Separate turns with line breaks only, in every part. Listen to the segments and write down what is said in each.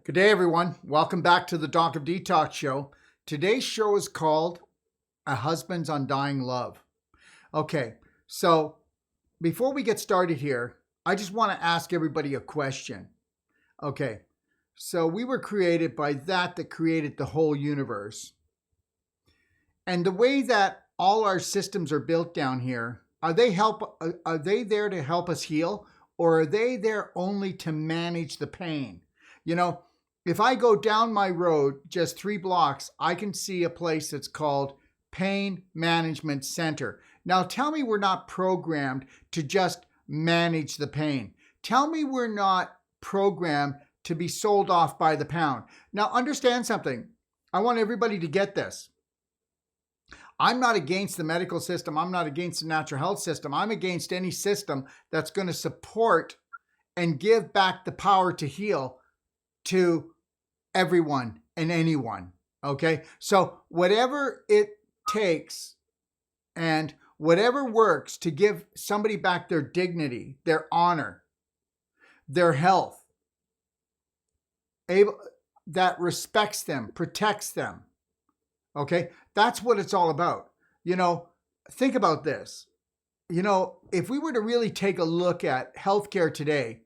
Good day, everyone. Welcome back to the Doc of Detox show. Today's show is called A Husband's Undying Love. Okay, so before we get started here, I just want to ask everybody a question. Okay, so we were created by that created the whole universe. And the way that all our systems are built down here, are they there to help us heal, or are they there only to manage the pain? If I go down my road just 3 blocks, I can see a place that's called Pain Management Center. Now, tell me we're not programmed to just manage the pain. Tell me we're not programmed to be sold off by the pound. Now, understand something. I want everybody to get this. I'm not against the medical system. I'm not against the natural health system. I'm against any system that's going to support and give back the power to heal to everyone and anyone. Okay. So whatever it takes and whatever works to give somebody back their dignity, their honor, their health, that respects them, protects them. Okay. That's what it's all about. Think about this. If we were to really take a look at healthcare today,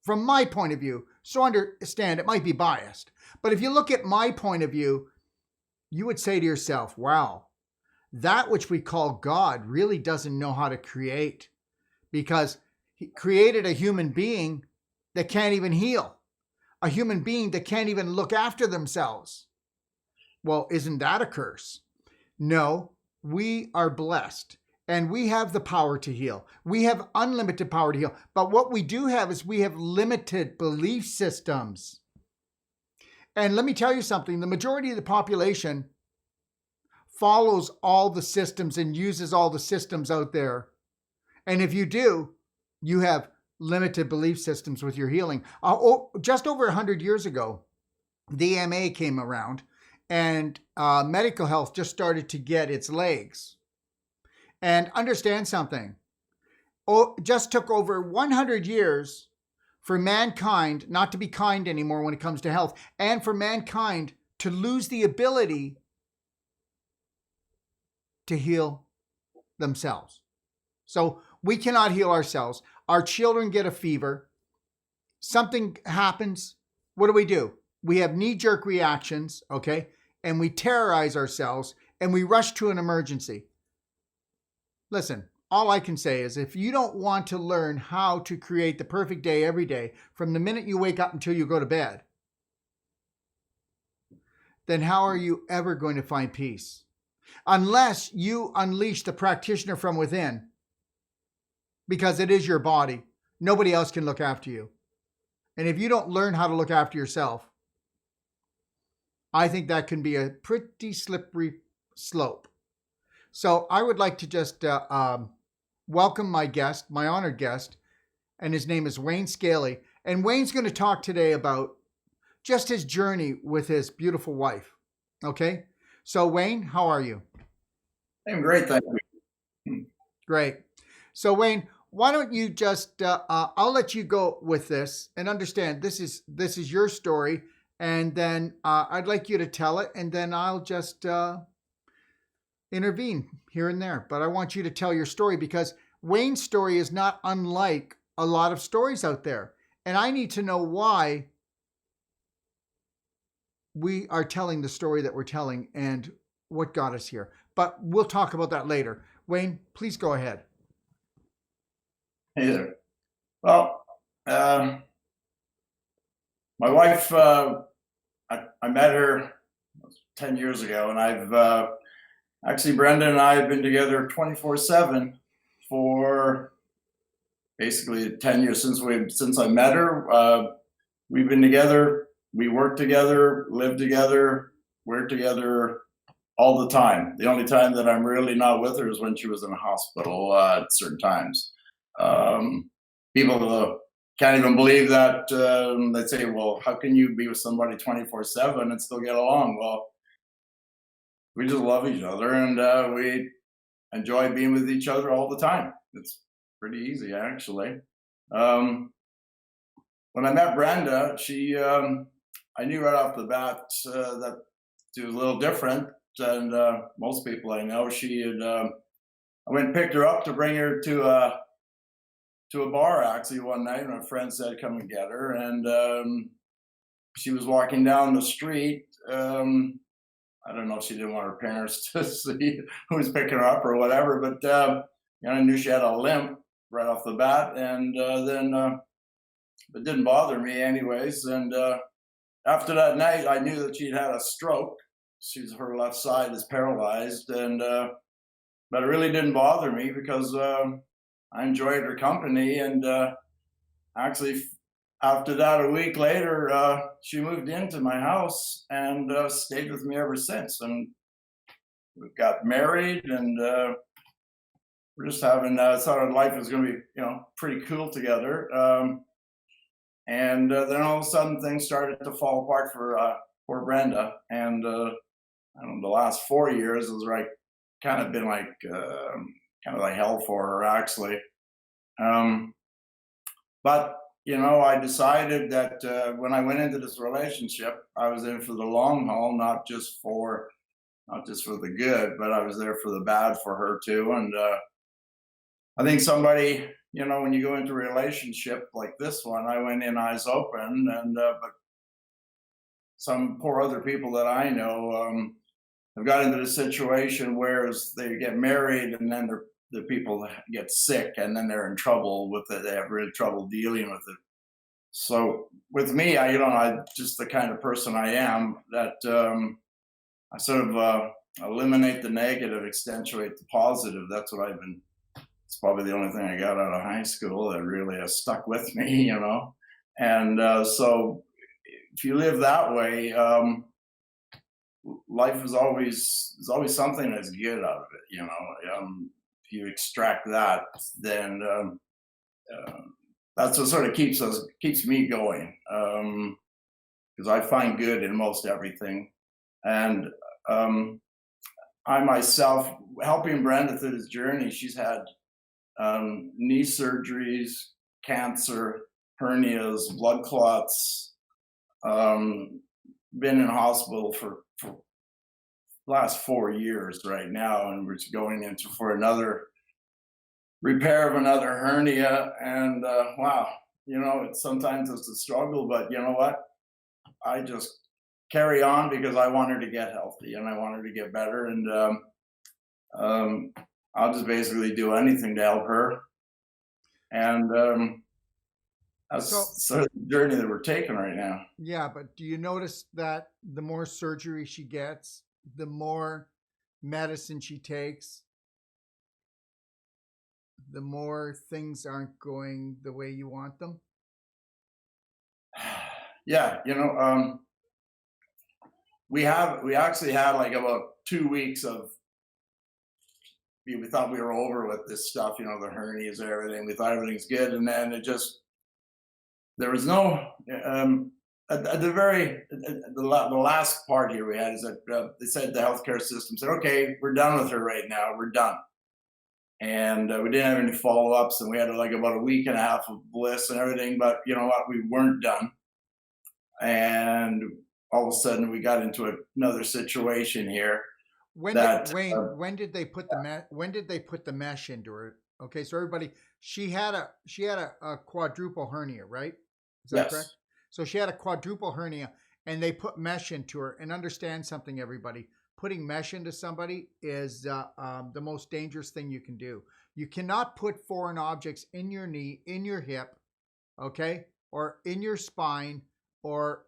from my point of view, so understand it might be biased, but if you look at my point of view, you would say to yourself, wow, that which we call God really doesn't know how to create, because he created a human being that can't even heal, a human being that can't even look after themselves. Well, isn't that a curse? No, we are blessed. And we have the power to heal. We have unlimited power to heal. But what we do have is we have limited belief systems. And let me tell you something. The majority of the population follows all the systems and uses all the systems out there. And if you do, you have limited belief systems with your healing. Just over 100 years ago, the AMA came around and medical health just started to get its legs. And understand something. Just took over 100 years for mankind not to be kind anymore when it comes to health, and for mankind to lose the ability to heal themselves. So we cannot heal ourselves. Our children get a fever. Something happens. What do? We have knee-jerk reactions, okay? And we terrorize ourselves and we rush to an emergency. Listen, all I can say is if you don't want to learn how to create the perfect day every day, from the minute you wake up until you go to bed, then how are you ever going to find peace? Unless you unleash the practitioner from within, because it is your body. Nobody else can look after you. And if you don't learn how to look after yourself, I think that can be a pretty slippery slope. So I would like to just welcome my guest, my honored guest, and his name is Wayne Skaley. And Wayne's going to talk today about just his journey with his beautiful wife. Okay? So Wayne, how are you?
I'm great, thank you.
Great. So Wayne, why don't you just, I'll let you go with this and understand this is your story. And then I'd like you to tell it, and then I'll just intervene here and there. But I want you to tell your story, because Wayne's story is not unlike a lot of stories out there. And I need to know why we are telling the story that we're telling and what got us here. But we'll talk about that later. Wayne, please go ahead.
Hey there. Well, my wife, I met her 10 years ago, and I've actually, Brenda and I have been together 24/7 for basically 10 years since I met her. We've been together. We work together, live together, we're together all the time. The only time that I'm really not with her is when she was in the hospital at certain times. People can't even believe that. They say, well, how can you be with somebody 24/7 and still get along? Well, we just love each other, and we enjoy being with each other all the time. It's pretty easy, actually. When I met Brenda, she I knew right off the bat that she was a little different than most people I know. She had I went and picked her up to bring her to a bar actually one night. My friend said, "Come and get her," and she was walking down the street. I don't know if she didn't want her parents to see who was picking her up or whatever, but I knew she had a limp right off the bat, and then it didn't bother me anyways. And after that night, I knew that she'd had a stroke. Her left side is paralyzed, and but it really didn't bother me because I enjoyed her company. And actually, after that, a week later, she moved into my house and stayed with me ever since. And we got married, and we're just having thought our life was going to be, pretty cool together. And then all of a sudden, things started to fall apart for poor Brenda. And I don't know, the last 4 years was like kind of been like kind of like hell for her actually. But I decided that when I went into this relationship, I was in for the long haul, not just for the good, but I was there for the bad for her too. And I think somebody, when you go into a relationship like this one, I went in eyes open, and but some poor other people that I know have got into the situation where they get married, and then the people get sick, and then they're in trouble with it. They have real trouble dealing with it. So with me, I just the kind of person I am that I sort of eliminate the negative, accentuate the positive. That's what I've been. It's probably the only thing I got out of high school that really has stuck with me. And so if you live that way, life there's always something that's good out of it. If you extract that, then that's what sort of keeps me going, because I find good in most everything. And I myself, helping Brenda through this journey, she's had knee surgeries, cancer, hernias, blood clots, been in hospital for last 4 years right now, and we're going into for another repair of another hernia. And wow, sometimes it's a struggle, but you know what? I just carry on because I want her to get healthy and I want her to get better. And I'll just basically do anything to help her. And that's
So,
sort of the journey that we're taking right now.
yeah, but do you notice that the more surgery she gets, the more medicine she takes, the more things aren't going the way you want them?
Yeah, we actually had like about 2 weeks of we thought we were over with this stuff, the hernias and everything. We thought everything's good, and then there was no at the very the last part here we had is that they said the healthcare system said, okay, we're done with her right now, we're done. And we didn't have any follow-ups, and we had like about a week and a half of bliss and everything. But you know what, we weren't done. And all of a sudden we got into another situation here
When did
that
Wayne? When did they put the mesh into her? Okay, so everybody, she had a quadruple hernia, right? Is that correct?
yes.
So she had a quadruple hernia, and they put mesh into her. And understand something, everybody. Putting mesh into somebody is the most dangerous thing you can do. You cannot put foreign objects in your knee, in your hip, okay, or in your spine, or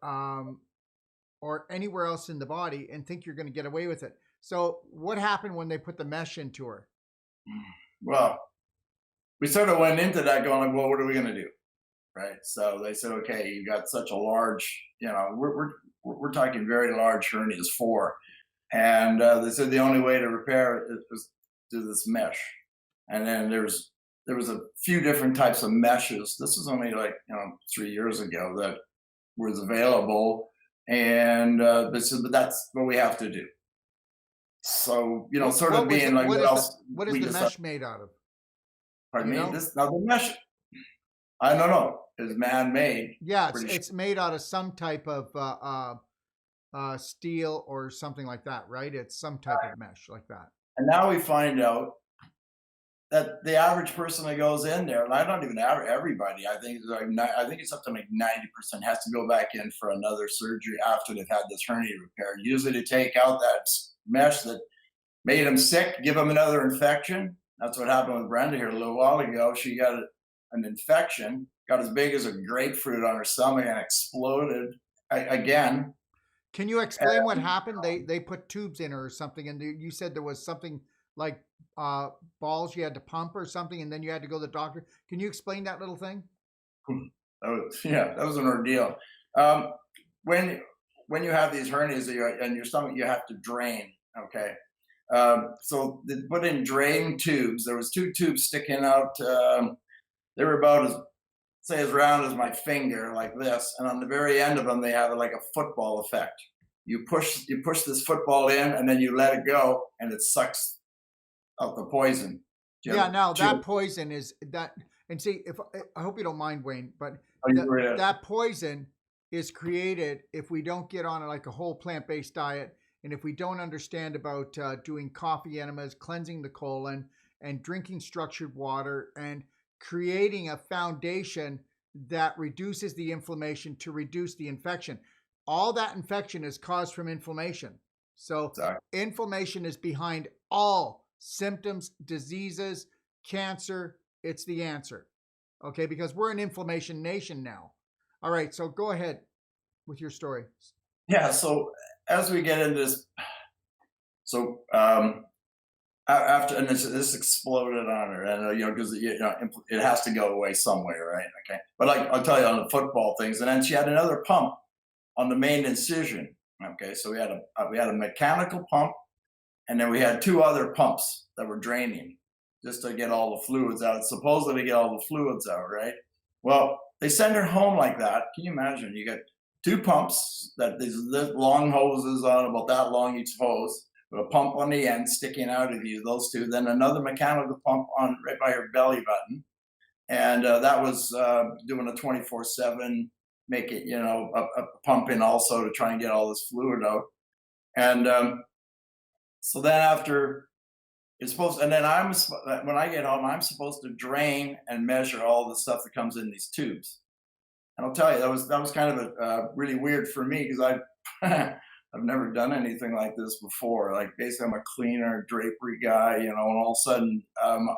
anywhere else in the body, and think you're going to get away with it. So, what happened when they put the mesh into her?
Well, we sort of went into that going like, well, what are we going to do, right? So they said, okay, you got such a large, we're talking very large hernias, four. And they said the only way to repair it was do this mesh. And then there was a few different types of meshes. This was only like 3 years ago that was available, and they said, but that's what we have to do. So sort of being like, what else
what is
we
the
decide.
mesh made out of? Do
Pardon
you
me.
know?
This now the mesh. I don't know. It's man-made.
Yeah,
Pretty sure.
it's made out of some type of steel or something like that, right? It's some type of mesh like that.
And now we find out that the average person that goes in there, and I don't even everybody. I think it's like I think it's something like 90% has to go back in for another surgery after they've had this hernia repaired. Usually to take out that mesh that made them sick, give them another infection. That's what happened with Brenda here a little while ago. She got an infection, got as big as a grapefruit on her stomach, and exploded again.
Can you explain what happened? They put tubes in her or something, and you said there was something like uh, balls you had to pump or something, and then you had to go to the doctor. Can you explain that little thing?
Yeah, that was an ordeal. Um, when when you have these hernias and your stomach, you have to drain. Okay, so they put in drain tubes. There was two tubes sticking out. They were about as say as round as my finger, like this, and on the very end of them, they have like a football effect. You push this football in, and then you let it go, and it sucks out the poison.
Yeah. Now
Do you
that poison is that, and see, if I hope you don't mind, Wayne, but
are you ready?
that poison is created if we don't get on like a whole plant-based diet, and if we don't understand about doing coffee enemas, cleansing the colon, and drinking structured water, and creating a foundation that reduces the inflammation to reduce the infection. All that infection is caused from inflammation. So
Sorry.
inflammation is behind all symptoms, diseases, cancer. It's the answer. Okay, because we're an inflammation nation now. All right, so go ahead with your story.
Yeah. So as we get into this, so after and this exploded on her, and because it has to go away somewhere, right? Okay, but like I'll tell you on the football things, and then she had another pump on the main incision. Okay, so we had a mechanical pump, and then we had two other pumps that were draining just to get all the fluids out, supposedly to get all the fluids out, right? Well, they send her home like that. Can you imagine? You get two pumps that these long hoses on about that long each hose, with a pump on the end sticking out of you, those two, then another mechanical pump on right by her belly button. And that was doing a 24/7, make it, a pumping also to try and get all this fluid out. And so then after it's supposed, and then when I get home, I'm supposed to drain and measure all the stuff that comes in these tubes. And I'll tell you, that was kind of really weird for me because I've never done anything like this before. Like basically, I'm a cleaner, drapery guy, and all of a sudden,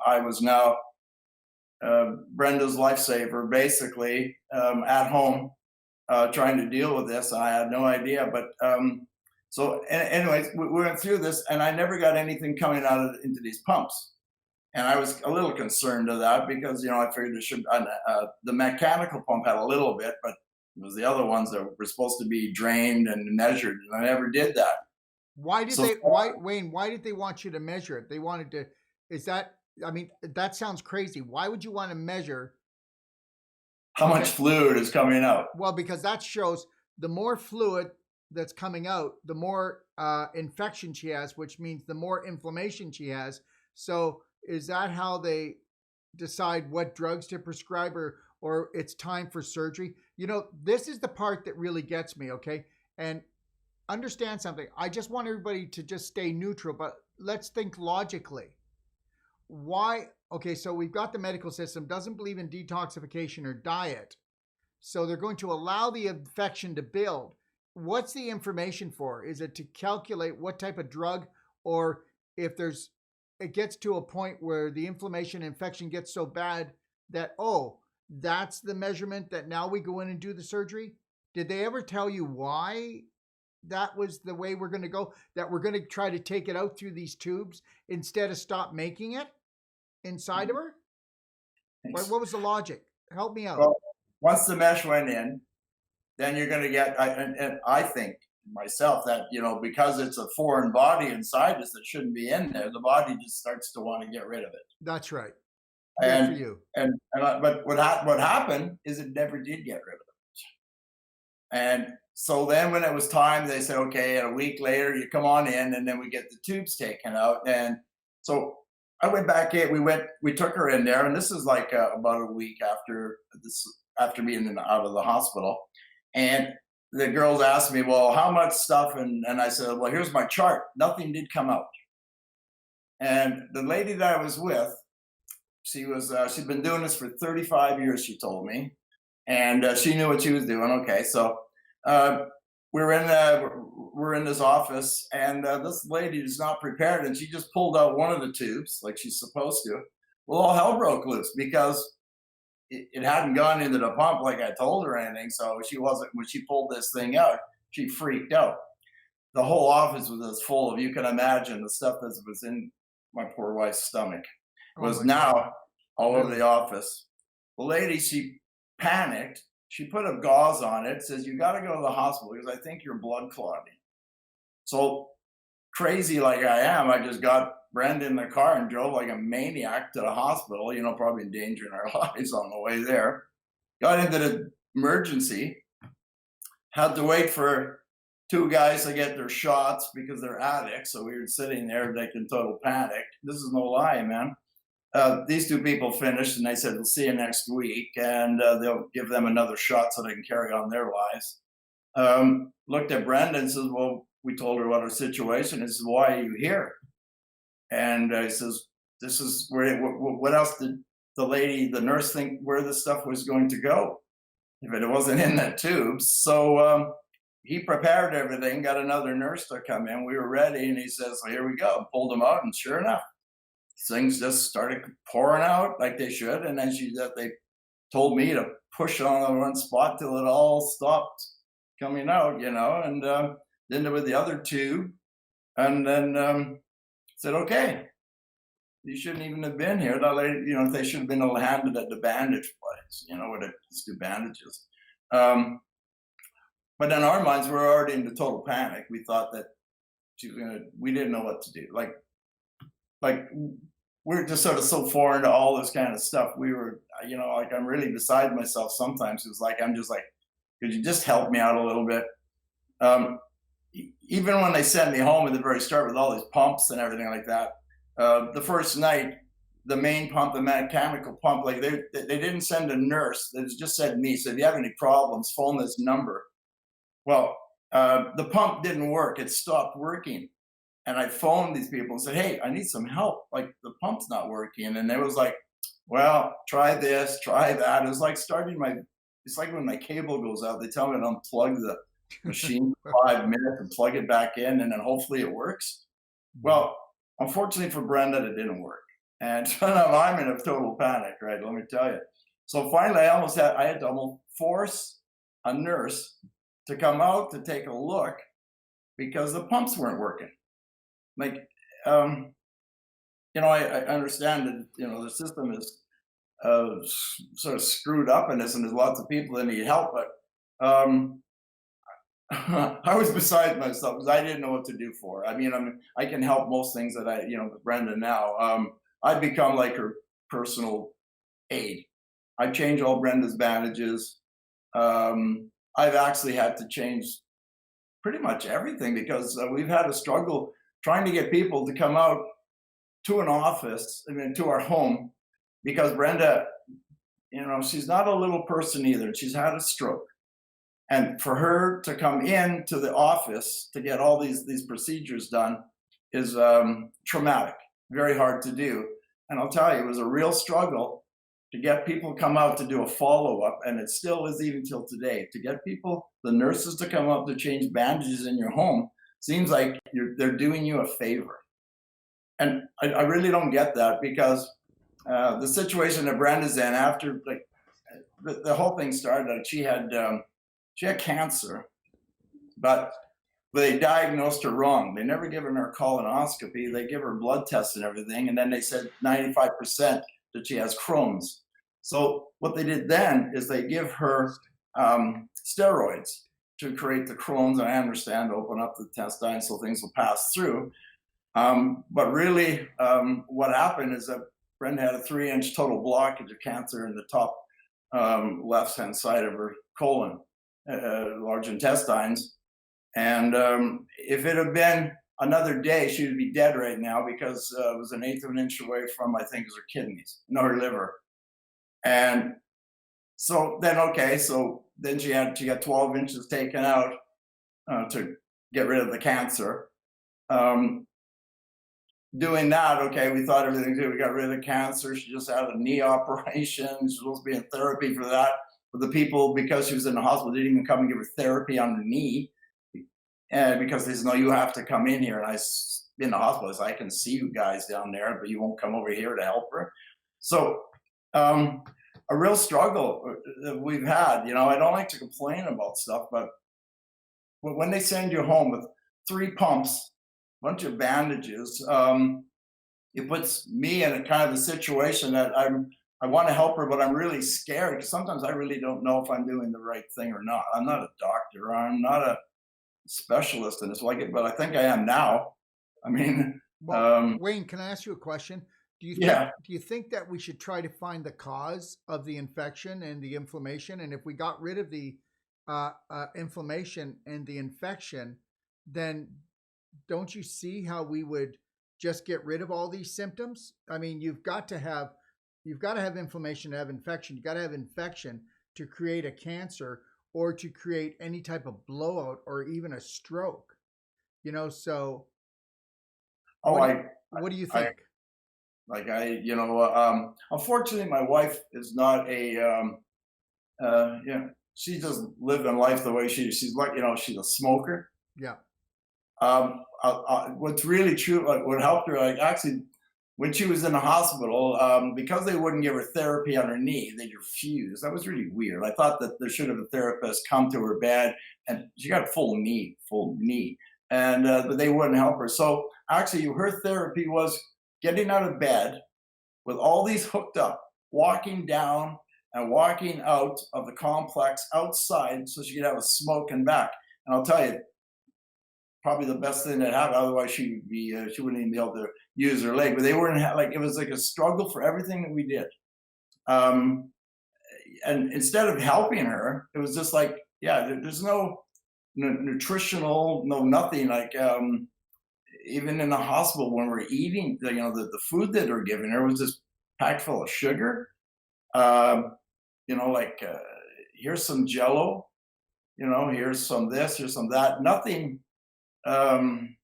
I was now Brenda's lifesaver, basically at home, trying to deal with this. And I had no idea, but so anyways, we went through this, and I never got anything coming out into these pumps. And I was a little concerned of that because I figured it should. The mechanical pump had a little bit, but it was the other ones that were supposed to be drained and measured, and I never did that.
Why did
So
they? Why, Wayne? Why did they want you to measure it? They wanted to. Is that? I mean, that sounds crazy. Why would you want to measure?
how much
Okay,
fluid is coming out?
well, because that shows the more fluid that's coming out, the more infection she has, which means the more inflammation she has. So, is that how they decide what drugs to prescribe, or it's time for surgery? This is the part that really gets me. Okay, and understand something. I just want everybody to just stay neutral, but let's think logically. Why? Okay, so we've got the medical system doesn't believe in detoxification or diet. So they're going to allow the infection to build. What's the information for? Is it to calculate what type of drug, or if it gets to a point where the inflammation infection gets so bad that, oh, that's the measurement that now we go in and do the surgery? Did they ever tell you why that was the way we're going to go? That we're going to try to take it out through these tubes instead of stop making it inside of her? What was the logic? Help me out.
Well, once the mesh went in, then you're going to get. And I think myself that because it's a foreign body inside us that shouldn't be in there, the body just starts to want to get rid of it.
That's right. Good for
And
you.
but what happened is it never did get rid of it. And so then when it was time, they said, okay, and a week later you come on in, and then we get the tubes taken out. And so I went back in. We took her in there, and this is like about a week after being out of the hospital. And the girls asked me, "Well, how much stuff?" And I said, "Well, here's my chart. Nothing did come out." And the lady that I was with, she'd been doing this for 35 years. She told me, and she knew what she was doing. Okay, so uh, we're in this office, and this lady is not prepared, and she just pulled out one of the tubes like she's supposed to. Well, all hell broke loose because it hadn't gone into the pump like I told her or anything. So she wasn't when she pulled this thing out. She freaked out. The whole office was as full of, you can imagine, the stuff that was in my poor wife's stomach
Oh
was
my God.
now all over the office. The lady, she panicked. She put a gauze on it, says, "You got to go to the hospital because I think you're blood clotting." So crazy like I am, I just got Brenda in the car and drove like a maniac to the hospital, probably endangering our lives on the way there. Got into the emergency, had to wait for two guys to get their shots because they're addicts. So we were sitting there like in total panic. This is no lie, man. These two people finished and they said, "We'll see you next week." And they'll give them another shot so they can carry on their lives. Looked at Brenda and says, "Well, we told her what our situation is. Why are you here?" And he says, "This is where, what else did the nurse think where this stuff was going to go if it wasn't in the tubes?" So he prepared everything, got another nurse to come in. We were ready. And he says, "Well, here we go." Pulled them out. And sure enough, things just started pouring out like they should. And then they told me to push on the one spot till it all stopped coming out, and then there was the other tube. And then said, "Okay, you shouldn't even have been here." They should have been handed at the bandage place, where they just do bandages. But in our minds, we were already into total panic. We thought that we didn't know what to do. Like we're just sort of so foreign to all this kind of stuff. We were, like I'm really beside myself sometimes. It was like, I'm just like, could you just help me out a little bit? Even when they sent me home at the very start with all these pumps and everything like that, the first night, the main pump, the mechanical pump, like they didn't send a nurse. They just said me. So if you have any problems, phone this number. Well, the pump didn't work. It stopped working. And I phoned these people and said, "Hey, I need some help. Like the pump's not working." And they was like, "Well, try this, try that." It was like it's like when my cable goes out, they tell me to unplug the machine for 5 minutes and plug it back in, and then hopefully it works. Well, unfortunately for Brenda, it didn't work. And so now I'm in a total panic, right? Let me tell you. So finally, I had to almost force a nurse to come out to take a look because the pumps weren't working. Like, I understand that, the system is sort of screwed up in this, and there's lots of people that need help, but I was beside myself because I didn't know what to do for her. I mean, I can help most things that with Brenda now. I've become like her personal aide. I change all Brenda's bandages. I've actually had to change pretty much everything because we've had a struggle trying to get people to come out to an office, to our home, because Brenda, she's not a little person either. She's had a stroke. And for her to come in to the office to get all these procedures done is traumatic, very hard to do. And I'll tell you, it was a real struggle to get people come out to do a follow-up, and it still is even till today. To get the nurses to come up to change bandages in your home seems like they're doing you a favor. And I really don't get that because the situation that Brenda's in after the whole thing started, she had cancer, but they diagnosed her wrong. They never given her colonoscopy. They give her blood tests and everything, and then they said 95% that she has Crohn's. So what they did then is they give her steroids to create the Crohn's. I understand, open up the intestine so things will pass through. But really, what happened is that Brenda had a 3-inch total blockage of cancer in the top left-hand side of her colon, large intestines. And if it had been another day she would be dead right now because it was an eighth of an inch away from, I think it was her kidneys, no, her liver. And so then, okay, so then she got 12 inches taken out to get rid of the cancer. Um, Doing that, okay, we thought everything's good. We got rid of the cancer. She just had a knee operation. She's supposed to be in therapy for that. But the people, because she was in the hospital, didn't even come and give her therapy on her knee. And because they said, no, you have to come in here. And in the hospital, I said, I can see you guys down there, but you won't come over here to help her. So a real struggle that we've had. I don't like to complain about stuff, but when they send you home with 3 pumps, bunch of bandages, it puts me in a kind of a situation that I want to help her, but I'm really scared because sometimes I really don't know if I'm doing the right thing or not. I'm not a doctor. I'm not a specialist in this, but I think I am now. I mean,
Well, Wayne, can I ask you a question?
yeah.
Do you think that we should try to find the cause of the infection and the inflammation? And if we got rid of the inflammation and the infection, then don't you see how we would just get rid of all these symptoms? I mean, you've got to have inflammation to have infection. You've got to have infection to create a cancer or to create any type of blowout or even a stroke. So what do you think?
Unfortunately, my wife is not she just living life the way she's like, she's a smoker.
Yeah.
What's really true, like what helped her, like actually, when she was in the hospital, because they wouldn't give her therapy on her knee, they refused. That was really weird. I thought that there should have a therapist come to her bed, and she got full knee, and but they wouldn't help her. So actually, her therapy was getting out of bed with all these hooked up, walking down and walking out of the complex outside so she could have a smoke and back. And I'll tell you, probably the best thing that happened. Otherwise, she wouldn't even be able to use her leg. But they weren't it was like a struggle for everything that we did. And instead of helping her, it was just like, there's no nutritional, no nothing. Like even in the hospital when we're eating, the food that they're giving her was just packed full of sugar. Here's some Jello. Here's some this, here's some that. Nothing. Man,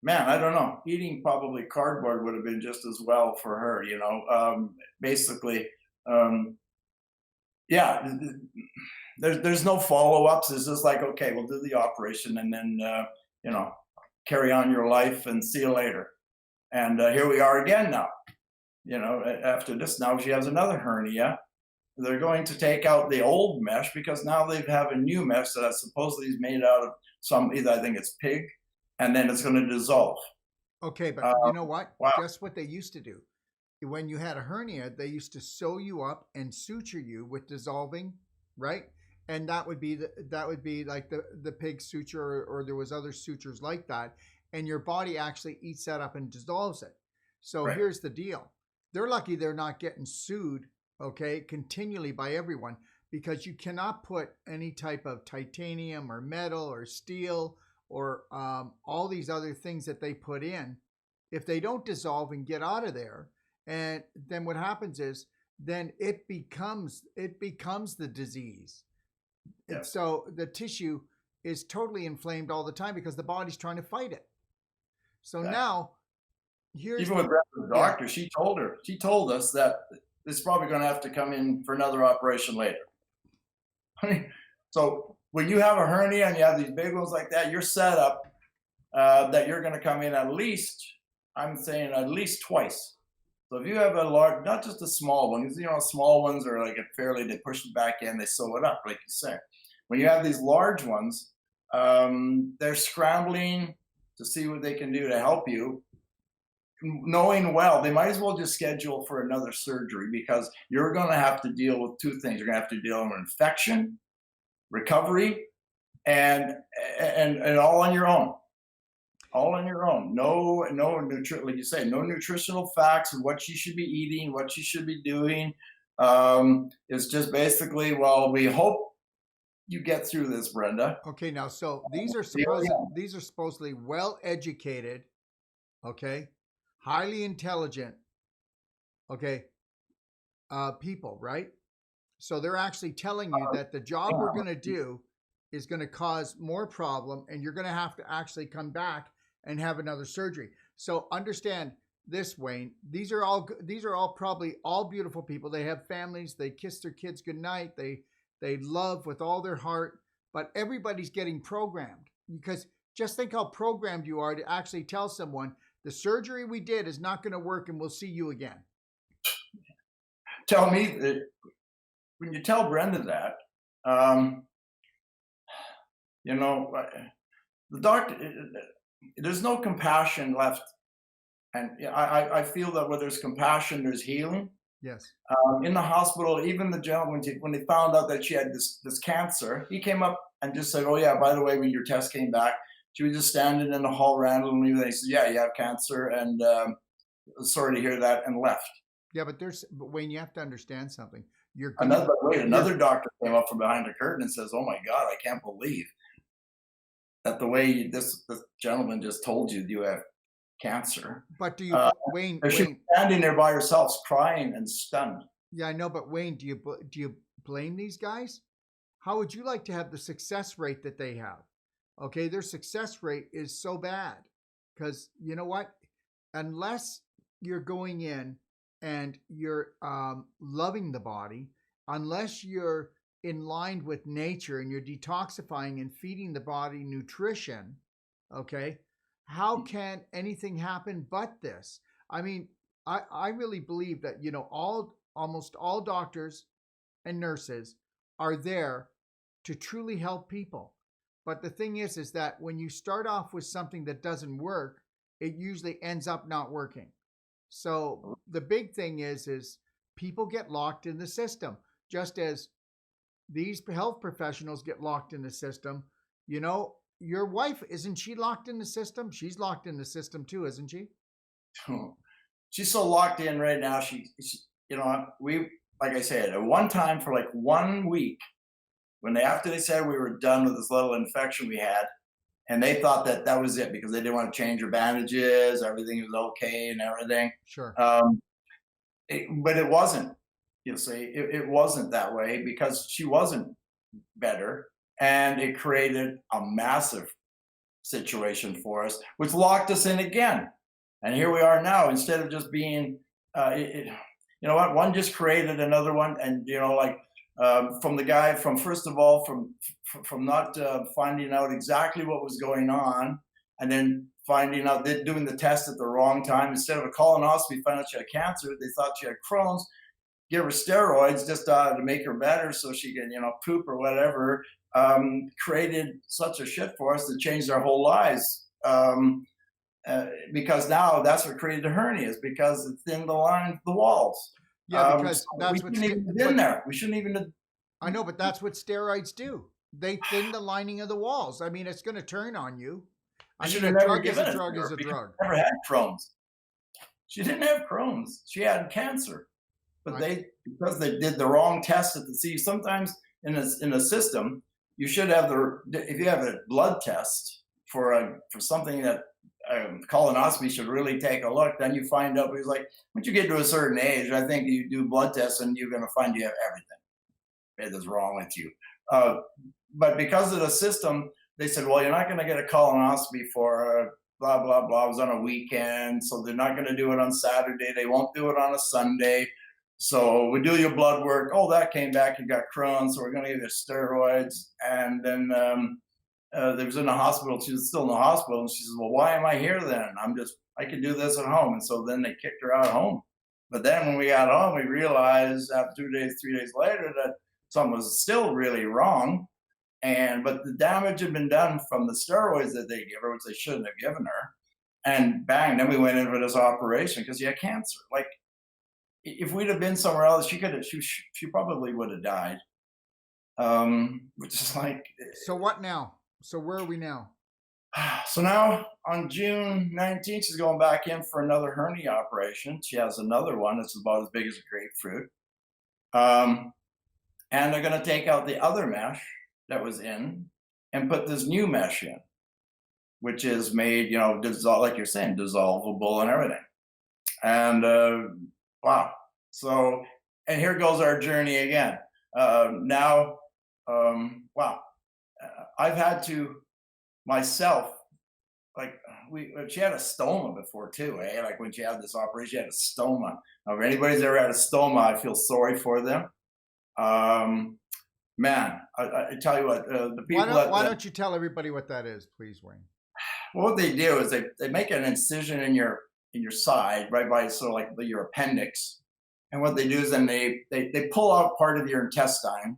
I don't know. Eating probably cardboard would have been just as well for her, basically. There's no follow-ups. It's just like, okay, we'll do the operation and then, carry on your life and see you later. And here we are again now, after this. Now she has another hernia. They're going to take out the old mesh because now they have a new mesh that supposedly is made out of either I think it's pig, and then it's going to dissolve.
Okay, but you know what?
Wow.
Guess what they used to do? When you had a hernia, they used to sew you up and suture you with dissolving, right? And that would be like the pig suture, or there was other sutures like that, and your body actually eats that up and dissolves it. So
Right.
Here's the deal: they're lucky they're not getting sued, okay, continually by everyone, because you cannot put any type of titanium or metal or steel or all these other things that they put in if they don't dissolve and get out of there. And then what happens is then it becomes the disease.
Yes.
And so the tissue is totally inflamed all the time because the body's trying to fight it. So
Exactly.
Now here's
Even with the doctor, she told us that it's probably going to have to come in for another operation later. So when you have a hernia and you have these big ones like that, you're set up that you're going to come in at least, I'm saying at least twice. So if you have a large, not just a small one, because small ones are like they push it back in, they sew it up, like you say. When you have these large ones, they're scrambling to see what they can do to help you, knowing well they might as well just schedule for another surgery because you're going to have to deal with 2 things. You're going to have to deal with infection, recovery, and all on your own. All on your own. No, like you say, no nutritional facts of what you should be eating, what you should be doing. It's just basically, well, we hope you get through this, Brenda.
Okay, now so these are supposedly well educated, okay, highly intelligent, okay, people, right? So they're actually telling you that the job we're going to do is going to cause more problem, and you're going to have to actually come back and have another surgery. So understand this, Wayne. These are all probably all beautiful people. They have families. They kiss their kids goodnight. They love with all their heart. But everybody's getting programmed, because just think how programmed you are to actually tell someone the surgery we did is not going to work and we'll see you again.
Tell me that when you tell Brenda that, um, you know, the doctor, there's no compassion left. And I feel that where there's compassion, there's healing.
Yes.
In the hospital, even the gentleman, when they found out that she had this cancer, he came up and just said, "Oh yeah, by the way, when your test came back," she was just standing in the hall randomly. They said, "Yeah, you have cancer," and sorry to hear that, and left.
Yeah, but Wayne, you have to understand something.
Another doctor came up from behind the curtain and says, "Oh my God, I can't believe that the way this gentleman just told you you have cancer."
But do you, Wayne?
She's standing there by herself, crying and stunned.
Yeah, I know, but Wayne, do you blame these guys? How would you like to have the success rate that they have? Okay, their success rate is so bad, because you know what? Unless you're going in and you're loving the body, unless you're in line with nature and you're detoxifying and feeding the body nutrition, okay, how can anything happen but this? I mean, I really believe that, you know, almost all doctors and nurses are there to truly help people. But the thing is that when you start off with something that doesn't work, it usually ends up not working. So the big thing is people get locked in the system, just as these health professionals get locked in the system. You know, your wife, isn't she locked in the system? She's locked in the system too, isn't she?
She's so locked in right now. She you know, we, like I said, at one time for like 1 week, after they said we were done with this little infection we had, and they thought that that was it because they didn't want to change her bandages, everything was okay and everything.
Sure.
But it wasn't. You see, it wasn't that way because she wasn't better, and it created a massive situation for us, which locked us in again. And here we are now. Instead of just being, you know what? One just created another one, and you know, like from the guy, from first of all, from not finding out exactly what was going on, and then finding out that doing the test at the wrong time. Instead of a colonoscopy, find out she had cancer. They thought she had Crohn's. Give her steroids just to make her better so she can, you know, poop or whatever. Created such a shit for us that changed our whole lives. Because now that's what created the hernias, because it's in the walls.
Yeah, because that's
we shouldn't even been there. We shouldn't even have.
I know, but that's what steroids do. They thin the lining of the walls. I mean, it's going to turn on you. I mean, a drug is a drug is a drug.
Never had Crohn's. She didn't have Crohn's. She had cancer. But because they did the wrong test at the see, sometimes in a system, you should have if you have a blood test for something that colonoscopy should really take a look, then you find out, he's like, once you get to a certain age, I think you do blood tests and you're going to find you have everything that is wrong with you. But because of the system, they said, well, you're not going to get a colonoscopy for blah, blah, blah. It was on a weekend, so they're not going to do it on Saturday. They won't do it on a Sunday. So we do your blood work. Oh, that came back. You got Crohn's, so we're going to give you steroids. And then they was in the hospital. She was still in the hospital. And she says, well, why am I here then? I can do this at home. And so then they kicked her out of home. But then when we got home, we realized after 2 days, 3 days later that something was still really wrong. But the damage had been done from the steroids that they give her, which they shouldn't have given her. And bang, then we went in for this operation because she had cancer. Like, if we'd have been somewhere else, she probably would have died. Which is like.
So what now? So where are we now?
So now on June 19th, she's going back in for another hernia operation. She has another one that's about as big as a grapefruit. And they're going to take out the other mesh. that was in and put this new mesh in, which is made, like you're saying, dissolvable and everything. And wow. So, and here goes our journey again. Now, wow. I've had to myself, like she had a stoma before too, eh? Like when she had this operation, she had a stoma. Now, if anybody's ever had a stoma, I feel sorry for them. Man, I tell you what, the people
Why don't you tell everybody what that is, please, Wayne?
well, what they do is they make an incision in your side, right by sort of like your appendix. And what they do is then they pull out part of your intestine,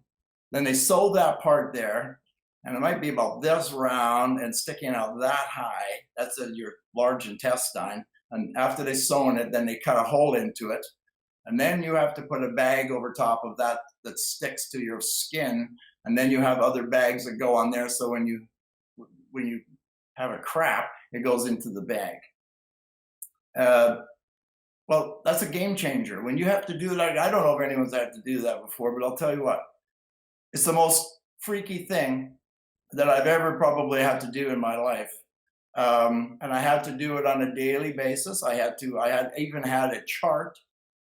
then they sew that part there, and it might be about this round and sticking out that high. That's your large intestine. And after they sewn it, then they cut a hole into it. And then you have to put a bag over top of that that sticks to your skin. And then you have other bags that go on there. So when you have a crap, it goes into the bag. Well, that's a game changer. When you have to do that, I don't know if anyone's had to do that before, but I'll tell you what, it's the most freaky thing that I've ever probably had to do in my life. And I had to do it on a daily basis. I even had a chart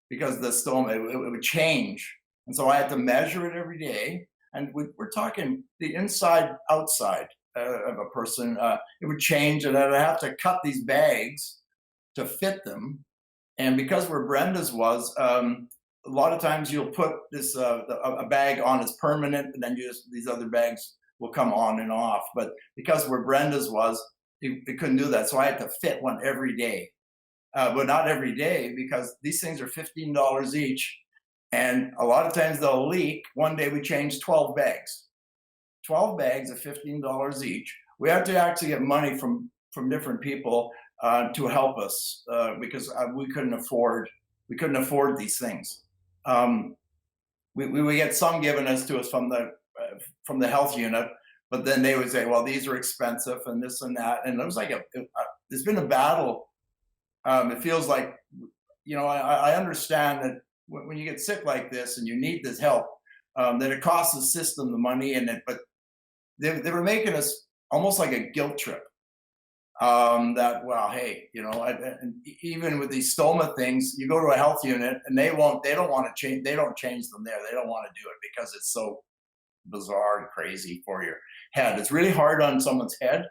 because the stoma, it would change. And so I had to measure it every day. And we're talking the inside, outside of a person. It would change, and I'd have to cut these bags to fit them. And because where Brenda's was, a lot of times you'll put this a bag on as permanent, and then these other bags will come on and off. But because where Brenda's was, it couldn't do that. So I had to fit one every day. But not every day, because these things are $15 each. And a lot of times they'll leak. One day we changed 12 bags. 12 bags of $15 each. We had to actually get money from different people to help us because we couldn't afford these things. We would get some given us to us from the health unit, but then they would say, well, these are expensive and this and that. And it was like it's been a battle. It feels like, I understand that when you get sick like this and you need this help, that it costs the system the money, but they were making us almost like a guilt trip. That, well, hey, and even with these stoma things, you go to a health unit and they don't want to change. They don't change them there. They don't want to do it because it's so bizarre and crazy for your head. It's really hard on someone's head.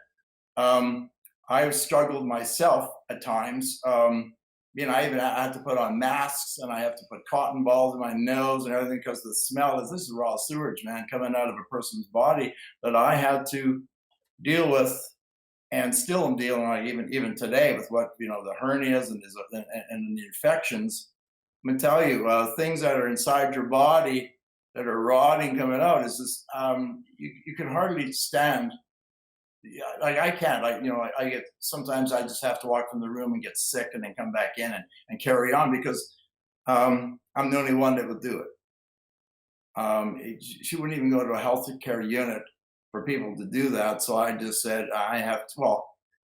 I've struggled myself at times. I even had to put on masks, and I have to put cotton balls in my nose and everything because the smell this is raw sewage, man, coming out of a person's body that I had to deal with, and still am dealing with even today with what the hernias and the infections. I'm gonna tell you, things that are inside your body that are rotting coming out is just you can hardly stand. Yeah, like I can't. I get sometimes I just have to walk from the room and get sick and then come back in and carry on because I'm the only one that would do it. She wouldn't even go to a health care unit for people to do that. So I just said I have to. Well,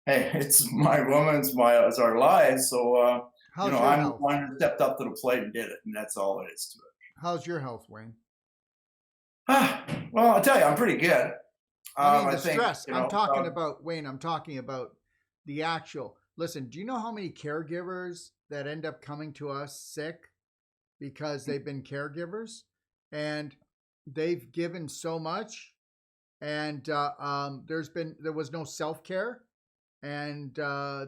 hey, it's my woman, it's our lives. So
How's your
I'm the
health?
one who stepped up to the plate and did it, and that's all it is to it.
How's your health, Wayne?
Well, I'll tell you, I'm pretty good.
I
think,
stress. I'm talking about, Wayne, I'm talking about the actual. Listen, do you know how many caregivers that end up coming to us sick because they've been caregivers and they've given so much, and there was no self-care, and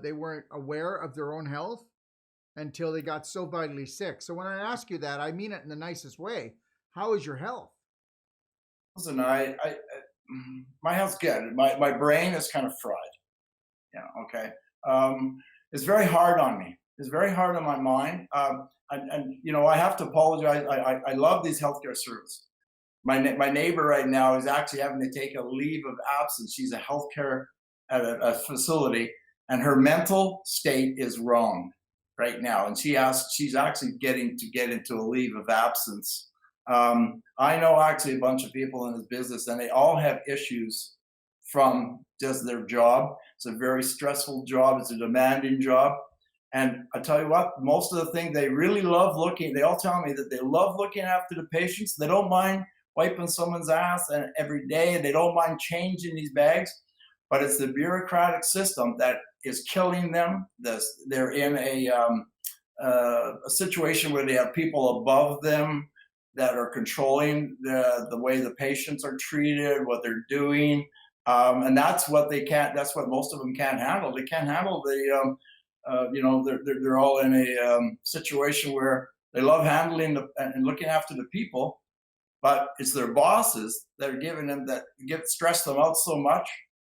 they weren't aware of their own health until they got so vitally sick. So when I ask you that, I mean it in the nicest way. How is your health?
Listen, my health's good. My brain is kind of fried. Okay. It's very hard on me. It's very hard on my mind. I have to apologize. I love these healthcare services. My neighbor right now is actually having to take a leave of absence. She's a healthcare at a facility, and her mental state is wrong right now. And she's actually getting to get into a leave of absence. I know actually a bunch of people in this business, and they all have issues from just their job. It's a very stressful job. It's a demanding job. And I tell you what, most of the things they really love they all tell me that they love looking after the patients. They don't mind wiping someone's ass and every day, and they don't mind changing these bags. But it's the bureaucratic system that is killing them. They're in a situation where they have people above them that are controlling the way the patients are treated, what they're doing, and that's what they can't. That's what most of them can't handle. They can't handle they're all in a situation where they love handling and looking after the people, but it's their bosses that are giving them that get stress them out so much,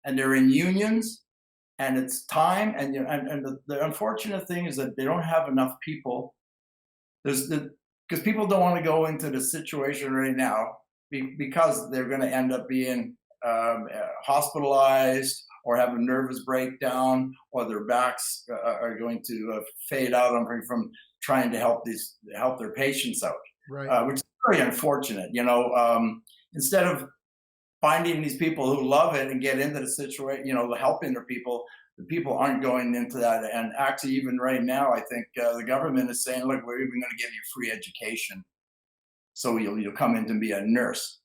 and they're in unions, and it's time, and the unfortunate thing is that they don't have enough people. Because people don't want to go into the situation right now because they're going to end up being hospitalized or have a nervous breakdown, or their backs are going to fade out from trying to help their patients out,
Right.
which is very unfortunate. Instead of finding these people who love it and get into the situation, helping their people, the people aren't going into that. And actually, even right now, I think the government is saying, look, we're even going to give you free education. So you'll come in to be a nurse.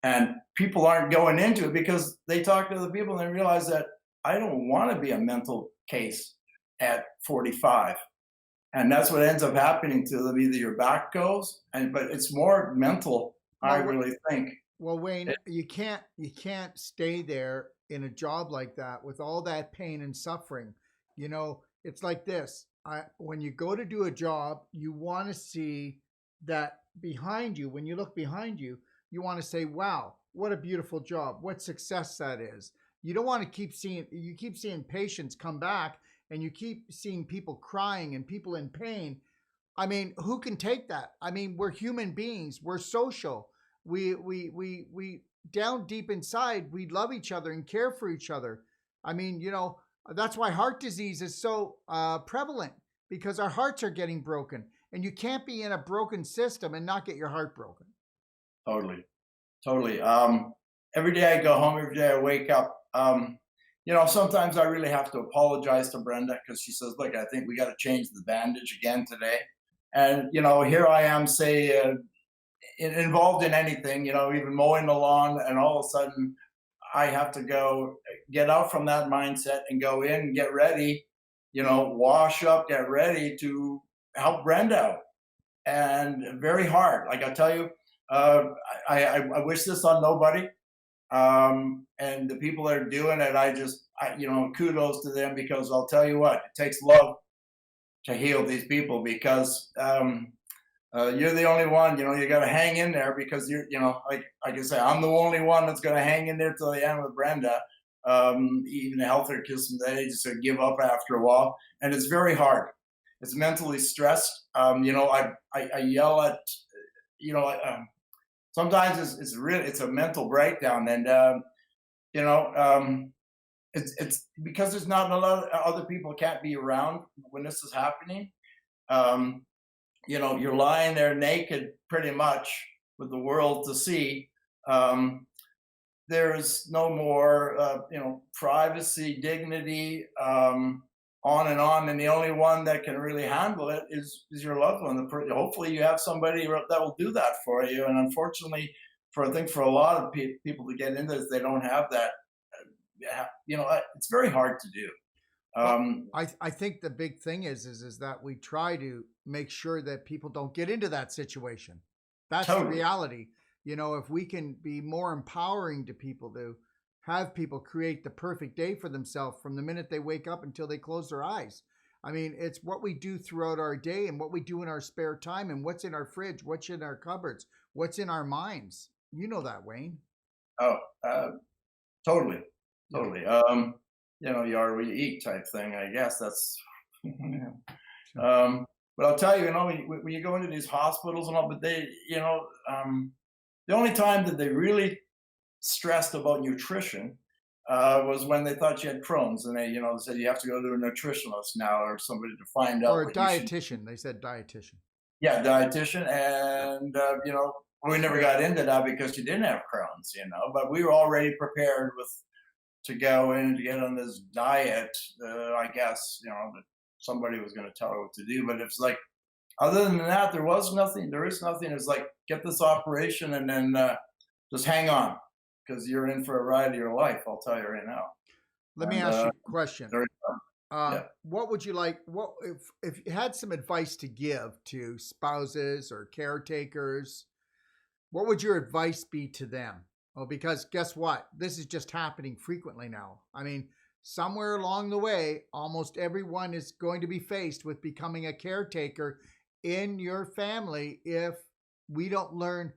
And people aren't going into it because they talk to the people and they realize that I don't want to be a mental case at 45. And that's what ends up happening to them. Either your back goes, but it's more mental, I
Well,
really think.
well, Wayne, you can't stay there in a job like that with all that pain and suffering. It's like this. When you go to do a job, you want to see that behind you. When you look behind you, you want to say, "Wow, what a beautiful job! What success that is." You don't want to keep seeing patients come back, and you keep seeing people crying and people in pain. I mean, who can take that? I mean, we're human beings. We're social. We down deep inside, we love each other and care for each other. I mean, that's why heart disease is so prevalent, because our hearts are getting broken, and you can't be in a broken system and not get your heart broken.
Totally, totally. Every day I go home, every day I wake up. Sometimes I really have to apologize to Brenda because she says, "Look, I think we got to change the bandage again today." And here I am, say, involved in anything, even mowing the lawn, and all of a sudden I have to go get out from that mindset and go in and get ready, wash up, get ready to help Brenda out. And very hard. Like I tell you, uh, I wish this on nobody. And the people that are doing it, kudos to them, because I'll tell you what, it takes love to heal these people, because you're the only one. You got to hang in there, because like I can say, I'm the only one that's going to hang in there till the end with Brenda. Even the healthcare system, they just give up after a while, and it's very hard. It's mentally stressed. I yell at, you know, sometimes it's a mental breakdown, and you know, it's because there's not a lot of other people can't be around when this is happening. Um, you're lying there naked pretty much with the world to see. Um, there's no more, privacy, dignity, on and on. And the only one that can really handle it is your loved one. Hopefully, you have somebody that will do that for you. And unfortunately, I think for a lot of people to get into this, they don't have that. It's very hard to do.
Well,
Um,
I think the big thing is that we try to make sure that people don't get into that situation. That's the
Totally.
reality. If we can be more empowering to people, to have people create the perfect day for themselves from the minute they wake up until they close their eyes. I mean, it's what we do throughout our day and what we do in our spare time and what's in our fridge, what's in our cupboards, what's in our minds. You know that, Wayne.
Oh, totally,
Yeah.
totally. You are what you eat type thing. I guess that's. Yeah. But I'll tell you, when you go into these hospitals and all, but the only time that they really stressed about nutrition was when they thought you had Crohn's, and they said you have to go to a nutritionist now or somebody to find
Or
out
a
what you should.
dietitian. They said dietitian.
Yeah, dietitian, and we never got into that because she didn't have Crohn's, but we were already prepared to go in to get on this diet. I guess that somebody was going to tell her what to do, but it's like other than that, there was nothing. There is nothing. It's like get this operation and then just hang on, because you're in for a ride of your life. I'll tell you right now.
Let me
And
ask you a question.
very yeah.
What would you like? What if you had some advice to give to spouses or caretakers? What would your advice be to them? Well, because guess what? This is just happening frequently now. I mean, somewhere along the way, almost everyone is going to be faced with becoming a caretaker in your family if we don't learn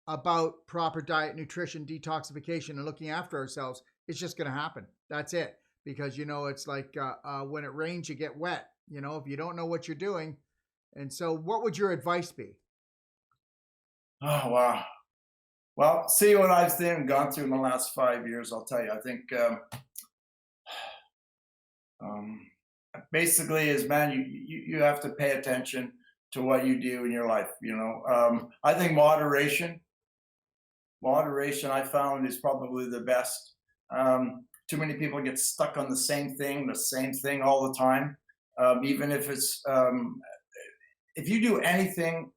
about proper diet, nutrition, detoxification, and looking after ourselves. It's just going to happen. That's it. Because, it's like when it rains, you get wet, if you don't know what you're doing. And so what would your advice be?
Oh, wow. Well, see what I've seen and gone through in the last 5 years, I'll tell you. I think um, basically is, man, you have to pay attention to what you do in your life. I think moderation I found is probably the best. Too many people get stuck on the same thing all the time. Even if it's if you do anything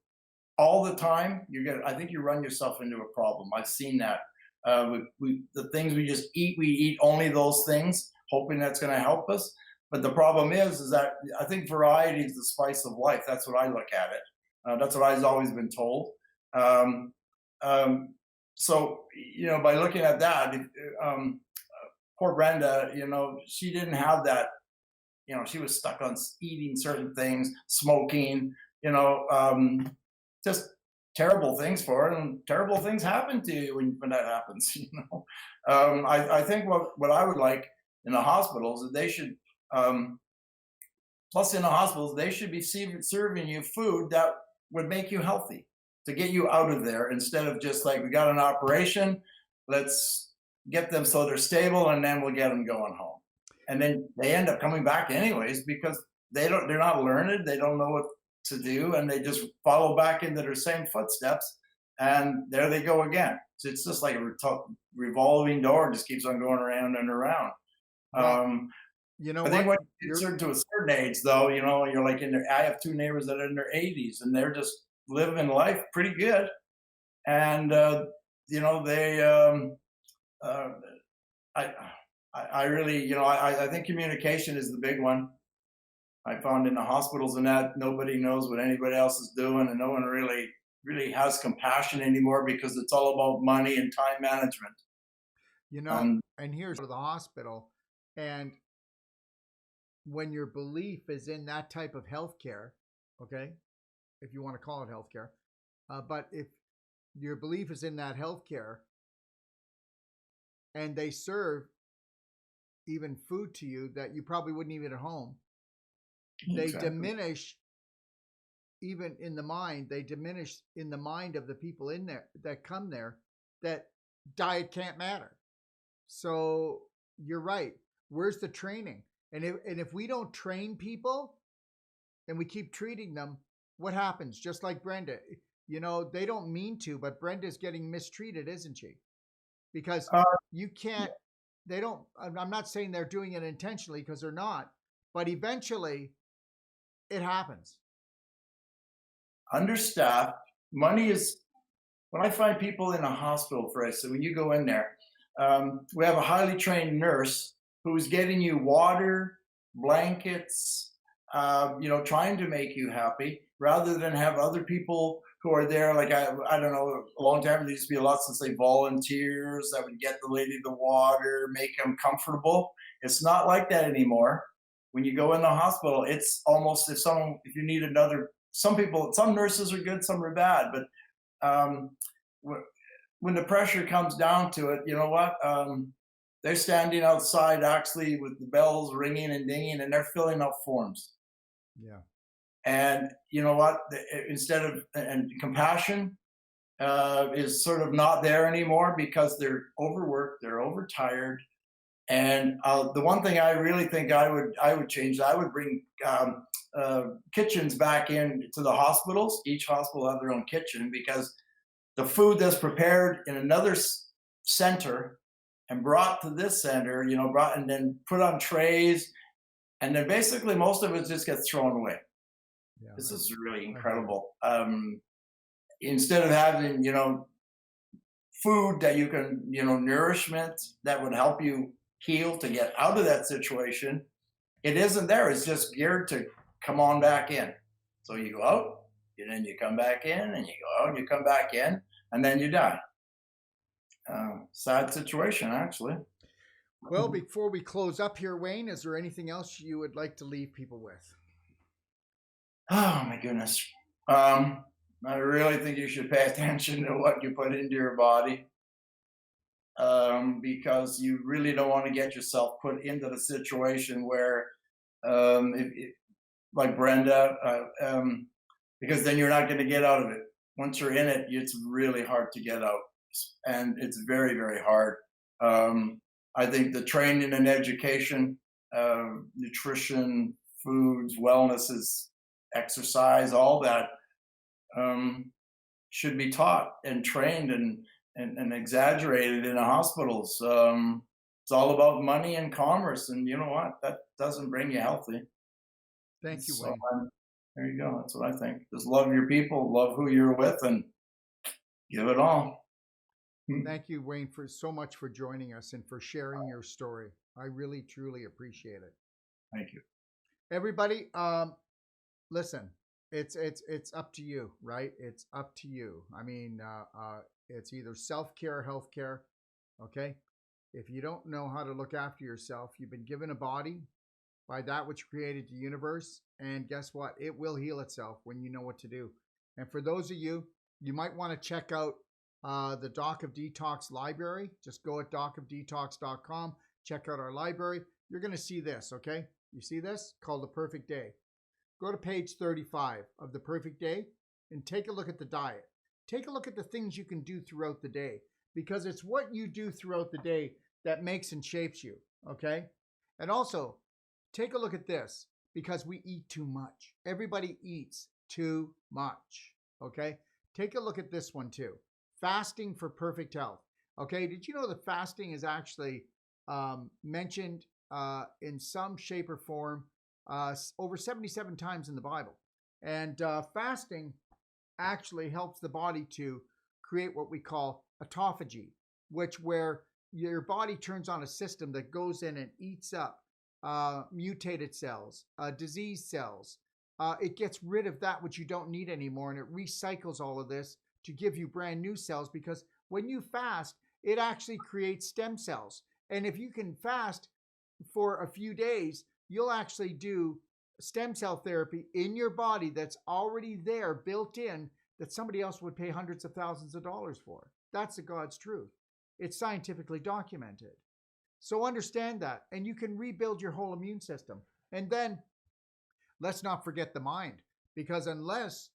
all the time, I think you run yourself into a problem. I've seen that. The things we just eat, we eat only those things, hoping that's going to help us. But the problem is that I think variety is the spice of life. That's what I look at it. That's what I've always been told. Um, so by looking at that, poor Brenda, she didn't have that. She was stuck on eating certain things, smoking. Just terrible things for her, and terrible things happen to you when that happens. I think what I would like in the hospitals is they should, plus in the hospitals they should be serving you food that would make you healthy to get you out of there, instead of just like, we got an operation, let's get them so they're stable and then we'll get them going home, and then they end up coming back anyways because they're not learned, they don't know what to do, and they just follow back into their same footsteps, and there they go again. So it's just like a revolving door, just keeps on going around and around.
Well,
I think when you get to a certain age, though, you're like I have two neighbors that are in their 80s, and they're just living life pretty good, and they I really, I think communication is the big one. I found in the hospitals and that nobody knows what anybody else is doing, and no one really has compassion anymore because it's all about money and time management.
And here's to the hospital, and when your belief is in that type of healthcare, okay, if you want to call it healthcare, but if your belief is in that healthcare, and they serve even food to you that you probably wouldn't eat at home, they
Exactly.
diminish even in the mind. They diminish in the mind of the people in there that come there that diet can't matter. So you're right. Where's the training? And if we don't train people and we keep treating them, what happens? Just like Brenda, they don't mean to, but Brenda's getting mistreated, isn't she? Because you can't, they don't, I'm not saying they're doing it intentionally, because they're not, but eventually it happens.
Understaffed. Money is, when I find people in a hospital, for instance, when you go in there, we have a highly trained nurse who's getting you water, blankets, trying to make you happy, rather than have other people who are there. Like, I don't know, a long time there used to be lots of, say, volunteers that would get the lady the water, make them comfortable. It's not like that anymore. When you go in the hospital, it's almost if you need another, some nurses are good, some are bad, but when the pressure comes down to it, you know what? They're standing outside actually with the bells ringing and dinging, and they're filling out forms.
Yeah.
And you know what? And compassion is sort of not there anymore because they're overworked, they're overtired. And the one thing I really think I would change, I would bring kitchens back in to the hospitals. Each hospital have their own kitchen, because the food that's prepared in another center and brought to this center, brought and then put on trays, and then basically most of it just gets thrown away.
Yeah,
this is really incredible. Instead of having, food that you can, nourishment that would help you heal to get out of that situation, it isn't there. It's just geared to come on back in. So you go out, and then you come back in, and you go out, and you come back in, and then you die. Sad situation, actually.
Well, before we close up here, Wayne, is there anything else you would like to leave people with?
Oh my goodness. I really think you should pay attention to what you put into your body, because you really don't want to get yourself put into the situation where, like Brenda, because then you're not going to get out of it. Once you're in it, it's really hard to get out, and it's very, very hard. I think the training and education, nutrition, foods, wellness, is exercise, all that should be taught and trained and exaggerated in the hospitals. It's all about money and commerce, and you know what? That doesn't bring you healthy.
Thank you,
So
Wayne.
there you go. That's what I think. Just love your people, love who you're with, and give it all.
Thank you, Wayne, for so much for joining us and for sharing your story. I really, truly appreciate it.
Thank you.
Everybody, listen, it's up to you, right? It's up to you. I mean, it's either self-care or healthcare. Okay. If you don't know how to look after yourself, you've been given a body by that which created the universe. And guess what? It will heal itself when you know what to do. And for those of you, you might want to check out the Doc of Detox library. Just go at docofdetox.com, check out our library. You're going to see this, okay? You see this? Called The Perfect Day. Go to page 35 of The Perfect Day and take a look at the diet. Take a look at the things you can do throughout the day, because it's what you do throughout the day that makes and shapes you, okay? And also, take a look at this, because we eat too much. Everybody eats too much, okay? Take a look at this one too. Fasting for perfect health. Okay, did you know that fasting is actually mentioned in some shape or form over 77 times in the Bible? And fasting actually helps the body to create what we call autophagy, where your body turns on a system that goes in and eats up mutated cells, disease cells. It gets rid of that which you don't need anymore, and it recycles all of this to give you brand new cells, because when you fast, it actually creates stem cells. And if you can fast for a few days, you'll actually do stem cell therapy in your body that's already there, built in, that somebody else would pay hundreds of thousands of dollars for. That's the God's truth. It's scientifically documented. So understand that, and you can rebuild your whole immune system. And then let's not forget the mind, because unless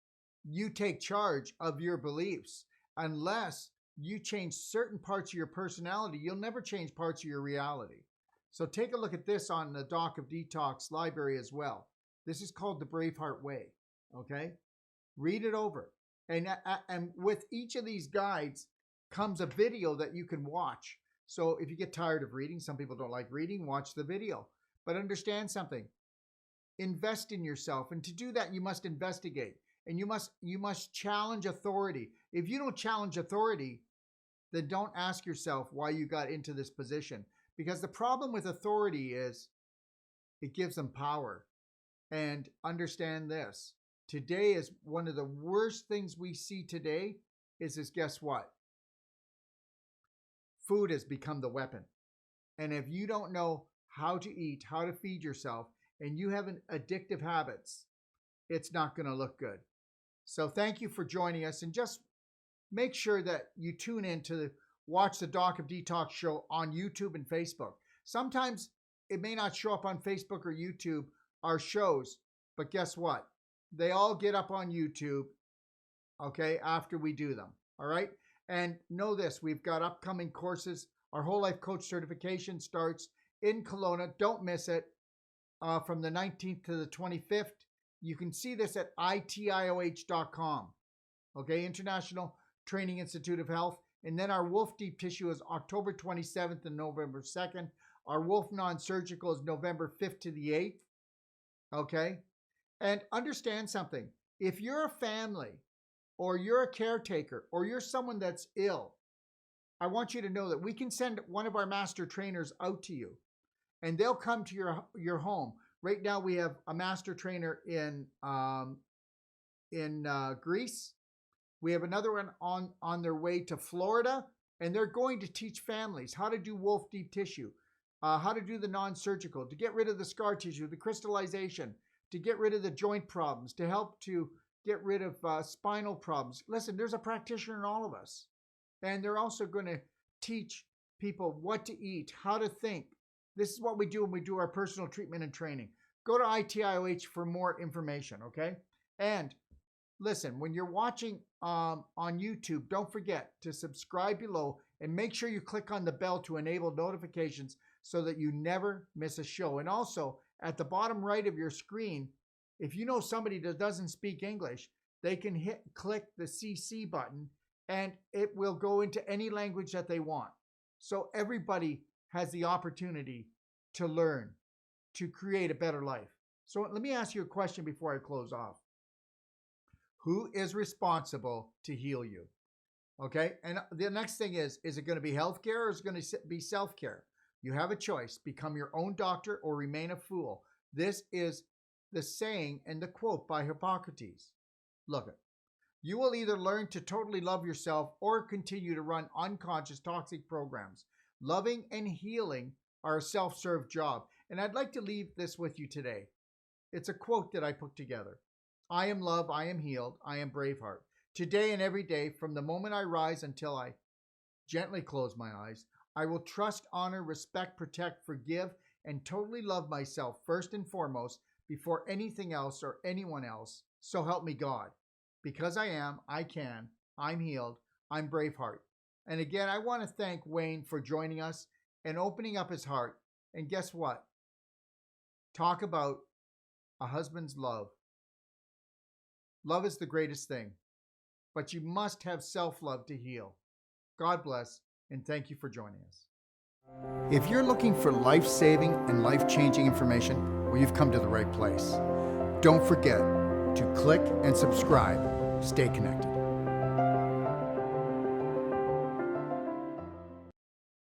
you take charge of your beliefs, unless you change certain parts of your personality, you'll never change parts of your reality. So take a look at this on the Doc of Detox library as well. This is called The Braveheart Way, okay? Read it over. And with each of these guides comes a video that you can watch. So if you get tired of reading, some people don't like reading, watch the video. But understand something. Invest in yourself. And to do that, you must investigate. And you must challenge authority. If you don't challenge authority, then don't ask yourself why you got into this position. Because the problem with authority is it gives them power. And understand this. Today is one of the worst things we see today is guess what? Food has become the weapon. And if you don't know how to eat, how to feed yourself, and you have addictive habits, it's not going to look good. So thank you for joining us, and just make sure that you tune in to watch the Doc of Detox show on YouTube and Facebook. Sometimes it may not show up on Facebook or YouTube, our shows, but guess what? They all get up on YouTube, okay, after we do them, all right? And know this, we've got upcoming courses. Our Whole Life Coach certification starts in Kelowna. Don't miss it, from the 19th to the 25th. You can see this at itioh.com, okay, International Training Institute of Health. And then our Wolfe Deep Tissue is October 27th and November 2nd. Our Wolfe Non-Surgical is November 5th to the 8th, okay? And understand something. If you're a family, or you're a caretaker, or you're someone that's ill, I want you to know that we can send one of our master trainers out to you, and they'll come to your home. Right now, we have a master trainer in Greece. We have another one on their way to Florida, and they're going to teach families how to do Wolfe deep tissue, how to do the non-surgical, to get rid of the scar tissue, the crystallization, to get rid of the joint problems, to help to get rid of spinal problems. Listen, there's a practitioner in all of us. And they're also going to teach people what to eat, how to think. This is what we do when we do our personal treatment and training. Go to ITIOH for more information, okay? And listen, when you're watching on YouTube, don't forget to subscribe below and make sure you click on the bell to enable notifications so that you never miss a show. And also, at the bottom right of your screen, if you know somebody that doesn't speak English, they can click the CC button, and it will go into any language that they want. So everybody has the opportunity to learn, to create a better life. So let me ask you a question before I close off. Who is responsible to heal you? Okay, and the next thing is it going to be healthcare or is it going to be self-care? You have a choice. Become your own doctor or remain a fool. This is the saying and the quote by Hippocrates. Look it. You will either learn to totally love yourself or continue to run unconscious toxic programs. Loving and healing are a self-serve job. And I'd like to leave this with you today. It's a quote that I put together. I am love, I am healed, I am Braveheart. Today and every day, from the moment I rise until I gently close my eyes, I will trust, honor, respect, protect, forgive, and totally love myself first and foremost before anything else or anyone else. So help me God. Because I am, I can, I'm healed, I'm Braveheart. And again, I want to thank Wayne for joining us and opening up his heart. And guess what? Talk about a husband's love. Love is the greatest thing, but you must have self-love to heal. God bless, and thank you for joining us. If you're looking for life-saving and life-changing information, well, you've come to the right place. Don't forget to click and subscribe. Stay connected.